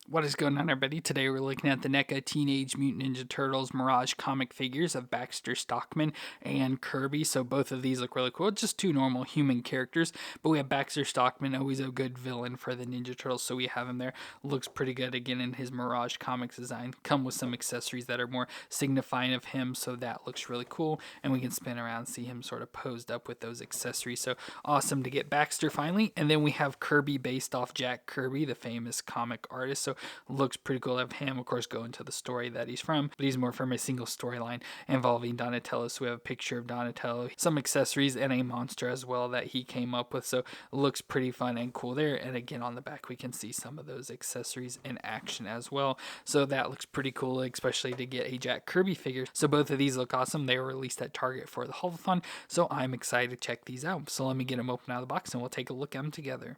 What is going on, everybody? Today we're looking at the NECA Teenage Mutant Ninja Turtles Mirage comic figures of Baxter Stockman and Kirby. So both of these look really cool. Just two normal human characters, but we have Baxter Stockman, always a good villain for the Ninja Turtles, so we have him there. Looks pretty good again in his Mirage comics design. Come with some accessories that are more signifying of him, so that looks really cool. And we can spin around and see him sort of posed up with those accessories. So awesome to get Baxter finally. And then we have Kirby based off Jack Kirby, the famous comic artist. So looks pretty cool to have him, of course, go into the story that he's from, but he's more from a single storyline involving Donatello. So we have a picture of Donatello, some accessories, and a monster as well that he came up with. So looks pretty fun and cool there. And again, on the back, we can see some of those accessories in action as well. So that looks pretty cool, especially to get a Jack Kirby figure. So both of these look awesome. They were released at Target for the Haul-a-thon, so I'm excited to check these out. So let me get them open out of the box and we'll take a look at them together.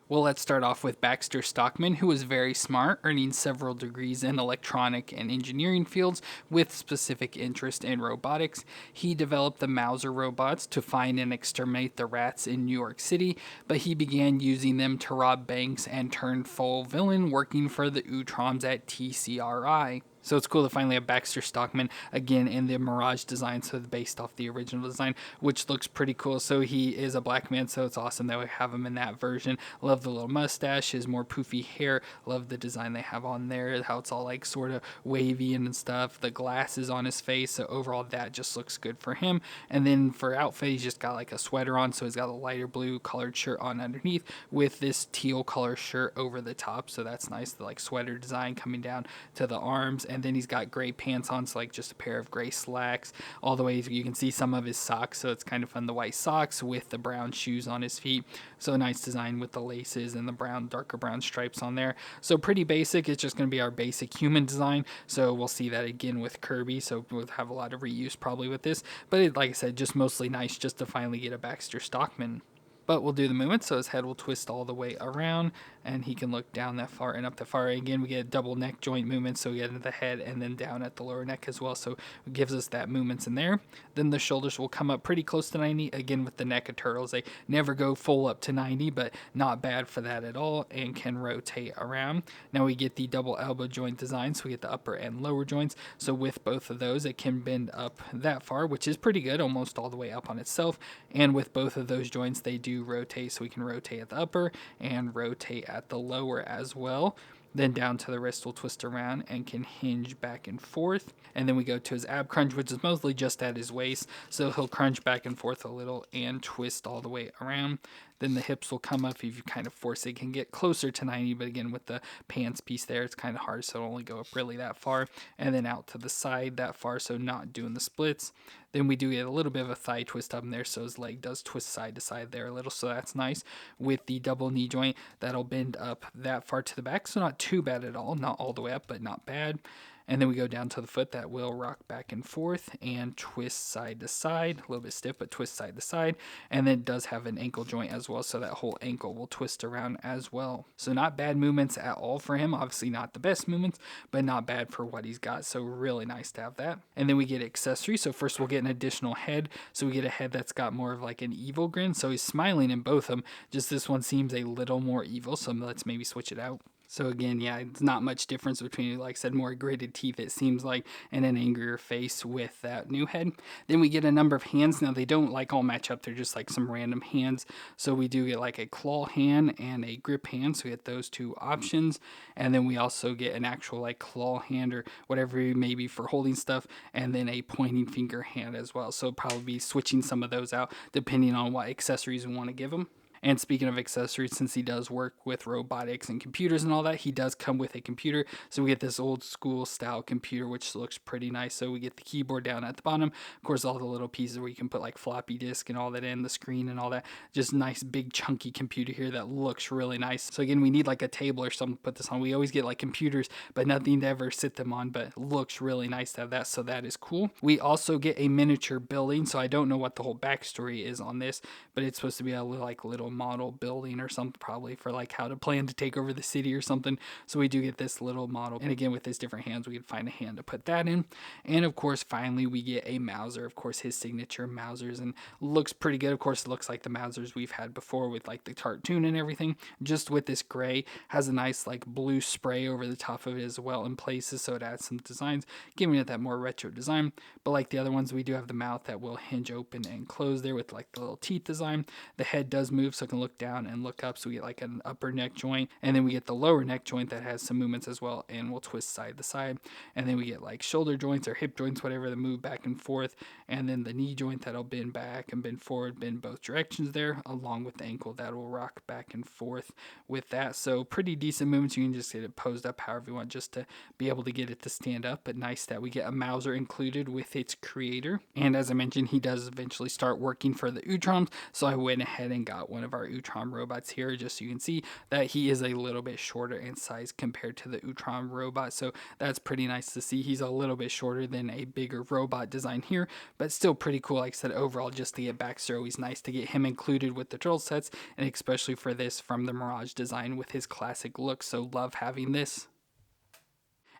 Well, let's start off with Baxter Stockman, who was very smart, earning several degrees in electronic and engineering fields with specific interest in robotics. He developed the Mauser robots to find and exterminate the rats in New York City, but he began using them to rob banks and turned full villain, working for the Utroms at TCRI. So it's cool to finally have Baxter Stockman again in the Mirage design, so based off the original design, which looks pretty cool. So he is a black man, so it's awesome that we have him in that version. Love the little mustache, his more poofy hair. Love the design they have on there, how it's all like sort of wavy and stuff. The glasses on his face, so overall that just looks good for him. And then for outfit, he's just got like a sweater on, so he's got a lighter blue colored shirt on underneath with this teal color shirt over the top. So that's nice, the like sweater design coming down to the arms. And then he's got gray pants on, so like just a pair of gray slacks. All the way you can see some of his socks, so it's kind of fun. The white socks with the brown shoes on his feet. So nice design with the laces and the brown, darker brown stripes on there. So pretty basic. It's just going to be our basic human design. So we'll see that again with Kirby. So we'll have a lot of reuse probably with this. But like I said, just mostly nice just to finally get a Baxter Stockman. But we'll do the movement, so his head will twist all the way around, and he can look down that far and up that far. Again, we get a double neck joint movement, so we get into the head and then down at the lower neck as well, so it gives us that movements in there. Then the shoulders will come up pretty close to 90. Again, with the NECA Turtles, they never go full up to 90, but not bad for that at all, and can rotate around. Now we get the double elbow joint design, so we get the upper and lower joints. So with both of those, it can bend up that far, which is pretty good, almost all the way up on itself. And with both of those joints, they do rotate, so we can rotate at the upper and rotate at the lower as well. Then down to the wrist will twist around and can hinge back and forth. And then we go to his ab crunch, which is mostly just at his waist, so he'll crunch back and forth a little and twist all the way around. Then the hips will come up. If you kind of force it, it can get closer to 90, but again, with the pants piece there, it's kind of hard, so it'll only go up really that far. And then out to the side that far, so not doing the splits. Then we do get a little bit of a thigh twist up in there, so his leg does twist side to side there a little, so that's nice. With the double knee joint, that'll bend up that far to the back, so not too bad at all. Not all the way up, but not bad. And then we go down to the foot, that will rock back and forth and twist side to side, a little bit stiff, but twist side to side. And then it does have an ankle joint as well, so that whole ankle will twist around as well. So not bad movements at all for him. Obviously not the best movements, but not bad for what he's got. So really nice to have that. And then we get accessories. So first we'll get an additional head. So we get a head that's got more of like an evil grin. So he's smiling in both of them. Just this one seems a little more evil. So let's maybe switch it out. So again, yeah, it's not much difference between, like I said, more gritted teeth, it seems like, and an angrier face with that new head. Then we get a number of hands. Now, they don't like all match up. They're just like some random hands. So we do get like a claw hand and a grip hand. So we get those two options. And then we also get an actual like claw hand or whatever maybe for holding stuff. And then a pointing finger hand as well. So probably be switching some of those out depending on what accessories we want to give them. And speaking of accessories, since he does work with robotics and computers and all that, he does come with a computer. So we get this old school style computer, which looks pretty nice. So we get the keyboard down at the bottom. Of course, all the little pieces where you can put like floppy disk and all that in, the screen and all that. Just nice, big, chunky computer here that looks really nice. So again, we need like a table or something to put this on. We always get like computers, but nothing to ever sit them on, but looks really nice to have that. So that is cool. We also get a miniature building. So I don't know what the whole backstory is on this, but it's supposed to be a little model building or something, probably for like how to plan to take over the city or something. So we do get this little model, and again with his different hands, we can find a hand to put that in. And of course, finally we get a Mauser, of course his signature Mausers, and looks pretty good. Of course, it looks like the Mausers we've had before with like the cartoon and everything, just with this gray. Has a nice like blue spray over the top of it as well in places, so it adds some designs, giving it that more retro design. But like the other ones, we do have the mouth that will hinge open and close there with like the little teeth design. The head does move, so it can look down and look up, so we get like an upper neck joint, and then we get the lower neck joint that has some movements as well and will twist side to side. And then we get like shoulder joints or hip joints, whatever, that move back and forth, and then the knee joint that'll bend back and bend forward, bend both directions there, along with the ankle that will rock back and forth with that. So pretty decent movements. You can just get it posed up however you want, just to be able to get it to stand up. But nice that we get a Mauser included with its creator. And as I mentioned, he does eventually start working for the Utroms, so I went ahead and got one of our Utrom robots here, just so you can see that he is a little bit shorter in size compared to the Utrom robot. So that's pretty nice to see. He's a little bit shorter than a bigger robot design here, but still pretty cool. Like I said, overall, just to get Baxter, always nice to get him included with the turtle sets, and especially for this from the Mirage design with his classic look. So love having this.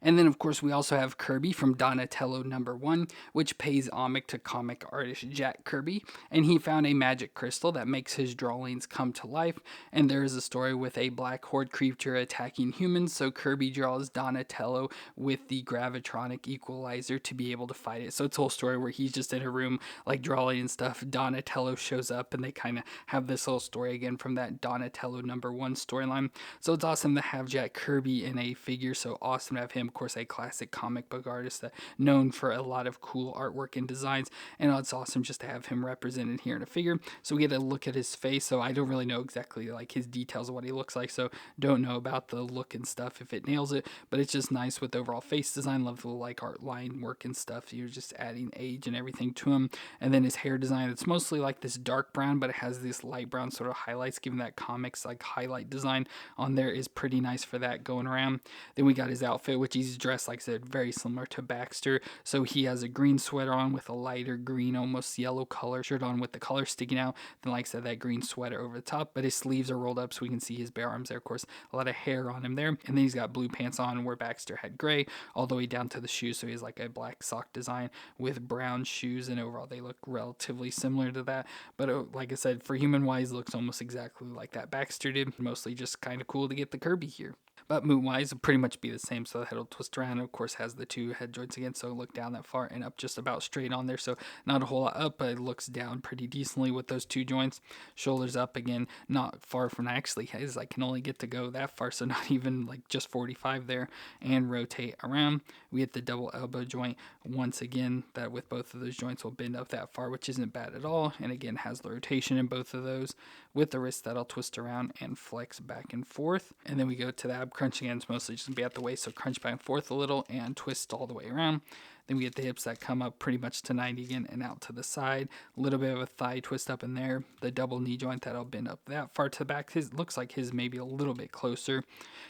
And then, of course, we also have Kirby from Donatello #1, which pays homage to comic artist Jack Kirby. And he found a magic crystal that makes his drawings come to life. And there is a story with a black horde creature attacking humans. So Kirby draws Donatello with the gravitronic equalizer to be able to fight it. So it's a whole story where he's just in a room, like drawing and stuff. Donatello shows up, and they kind of have this whole story again from that Donatello #1 storyline. So it's awesome to have Jack Kirby in a figure. So awesome to have him. Of course, a classic comic book artist that known for a lot of cool artwork and designs, and it's awesome just to have him represented here in a figure. So we get a look at his face. So I don't really know exactly like his details of what he looks like, so don't know about the look and stuff if it nails it, but it's just nice with overall face design. Love the like art line work and stuff. You're just adding age and everything to him. And then his hair design, it's mostly like this dark brown, but it has this light brown sort of highlights, giving that comics like highlight design on there is pretty nice for that going around. Then we got his outfit, which he's dressed, like I said, very similar to Baxter. So he has a green sweater on with a lighter green, almost yellow color shirt on with the color sticking out. Then, like I said, that green sweater over the top, but his sleeves are rolled up so we can see his bare arms there. Of course, a lot of hair on him there. And then he's got blue pants on where Baxter had gray, all the way down to the shoes. So he's like a black sock design with brown shoes, and overall they look relatively similar to that. But like I said, for human wise, looks almost exactly like that Baxter did. Mostly just kind of cool to get the Kirby here. But Mutant-wise, it'll pretty much be the same. So the head will twist around, and of course has the two head joints again. So look down that far and up just about straight on there. So not a whole lot up, but it looks down pretty decently with those two joints. Shoulders up again, not far from actually his. I can only get to go that far, so not even like just 45 there. And rotate around. We get the double elbow joint once again. That with both of those joints will bend up that far, which isn't bad at all. And again, has the rotation in both of those with the wrist that'll twist around and flex back and forth. And then we go to the ab crunch again. It's mostly just gonna be at the waist, so crunch back and forth a little and twist all the way around. Then we get the hips that come up pretty much to 90 again and out to the side. A little bit of a thigh twist up in there. The double knee joint that'll bend up that far to the back. His looks like his maybe a little bit closer.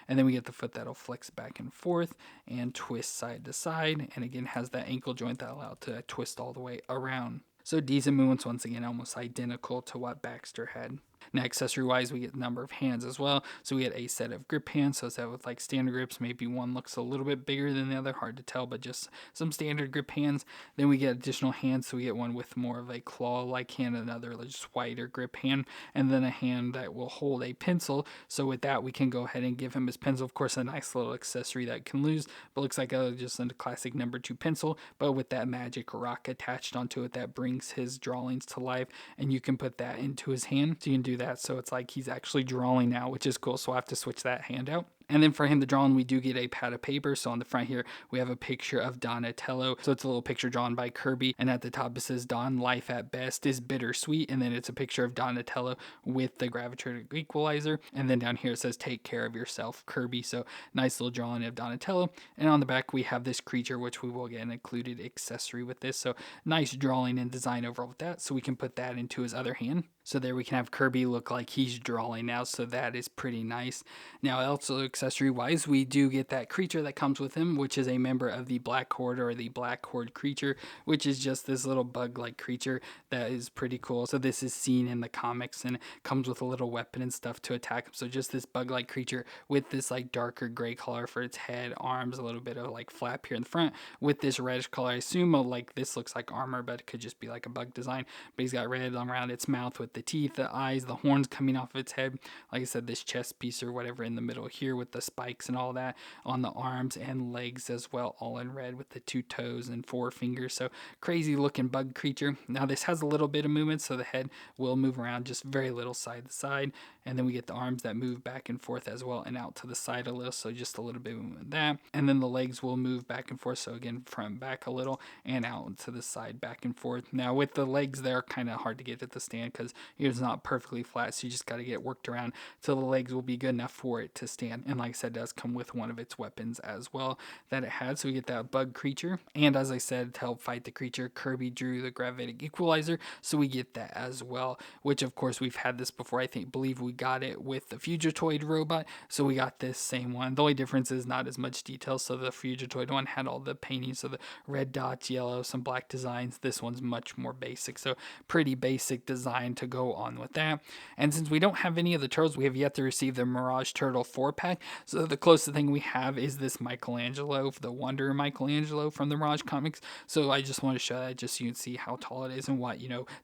And then we get the foot that'll flex back and forth and twist side to side. And again has that ankle joint that'll allow it to twist all the way around. So decent movements, once again, almost identical to what Baxter had. Now, accessory-wise, we get a number of hands as well. So we get a set of grip hands. So instead with like standard grips, maybe one looks a little bit bigger than the other, hard to tell, but just some standard grip hands. Then we get additional hands. So we get one with more of a claw-like hand, another just wider grip hand, and then a hand that will hold a pencil. So with that, we can go ahead and give him his pencil. Of course, a nice little accessory that can lose, but looks like just a classic #2 pencil, but with that magic rock attached onto it that brings his drawings to life, and you can put that into his hand. So you can do that, so it's like he's actually drawing now, which is cool. So I'll have to switch that hand out. And then for him to draw on, we do get a pad of paper. So on the front here, we have a picture of Donatello. So it's a little picture drawn by Kirby. And at the top, it says, Don, life at best is bittersweet. And then it's a picture of Donatello with the gravitational equalizer. And then down here, it says, take care of yourself, Kirby. So nice little drawing of Donatello. And on the back, we have this creature, which we will get an included accessory with this. So nice drawing and design overall with that. So we can put that into his other hand. So there we can have Kirby look like he's drawing now, so that is pretty nice. Now also accessory wise, we do get that creature that comes with him, which is a member of the Black Horde, or the Black Horde creature, which is just this little bug-like creature that is pretty cool. So this is seen in the comics and comes with a little weapon and stuff to attack him. So just this bug-like creature with this like darker gray color for its head, arms, a little bit of like flap here in the front with this reddish color. I assume like this looks like armor, but it could just be like a bug design. But he's got red around its mouth with the teeth, the eyes, the horns coming off of its head. Like I said, this chest piece or whatever in the middle here with the spikes and all that on the arms and legs as well, all in red with the 2 toes and 4 fingers. So crazy looking bug creature. Now this has a little bit of movement, so the head will move around just very little side to side. And then we get the arms that move back and forth as well and out to the side a little, so just a little bit of movement that. And then the legs will move back and forth, so again, front back a little and out to the side back and forth. Now with the legs, they're kind of hard to get at the stand because it's not perfectly flat, so you just got to get worked around till the legs will be good enough for it to stand. And like I said, it does come with one of its weapons as well that it had, so we get that bug creature. And as I said, to help fight the creature, Kirby drew the gravitic equalizer, so we get that as well, which of course we've had this before. I believe we got it with the Fugitoid robot, so we got this same one. The only difference is not as much detail. So the Fugitoid one had all the paintings, so the red dots, yellow, some black designs. This one's much more basic, so pretty basic design to go on with that. And since we don't have any of the turtles, we have yet to receive the Mirage Turtle 4-pack, so the closest thing we have is this Michelangelo, the Wonder Michelangelo from the Mirage comics. So I just want to show that just so you can see how tall it is and what,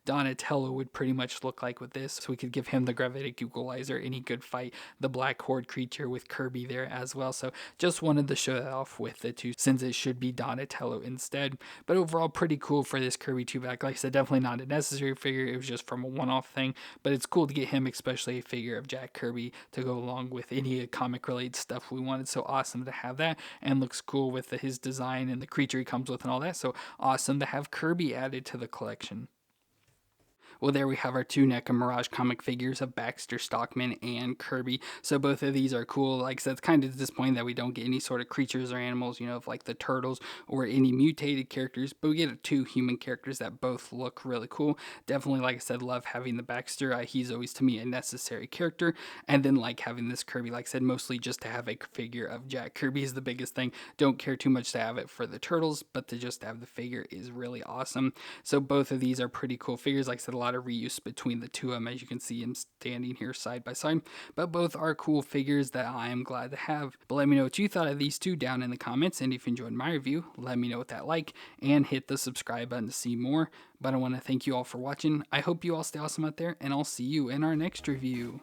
Donatello would pretty much look like with this. So we could give him the gravitic equalizer and he could fight the Black Horde creature with Kirby there as well. So just wanted to show that off with the two, since it should be Donatello instead. But overall, pretty cool for this Kirby 2-pack. Like I said, definitely not a necessary figure. It was just from a one-off thing, but it's cool to get him, especially a figure of Jack Kirby to go along with any comic related stuff we wanted. So awesome to have that, and looks cool with his design and the creature he comes with and all that. So awesome to have Kirby added to the collection. Well, there we have our 2 NECA Mirage comic figures of Baxter Stockman and Kirby. So both of these are cool. Like I said, it's kind of disappointing that we don't get any sort of creatures or animals, of like the turtles or any mutated characters, but we get 2 human characters that both look really cool. Definitely, like I said, love having the Baxter. He's always, to me, a necessary character. And then like having this Kirby, like I said, mostly just to have a figure of Jack Kirby is the biggest thing. Don't care too much to have it for the turtles, but to just have the figure is really awesome. So both of these are pretty cool figures. Like I said, a lot of reuse between the 2 of them, as you can see him standing here side by side, but both are cool figures that I am glad to have. But let me know what you thought of these 2 down in the comments, and if you enjoyed my review, let me know with that like and hit the subscribe button to see more. But I want to thank you all for watching. I hope you all stay awesome out there, and I'll see you in our next review.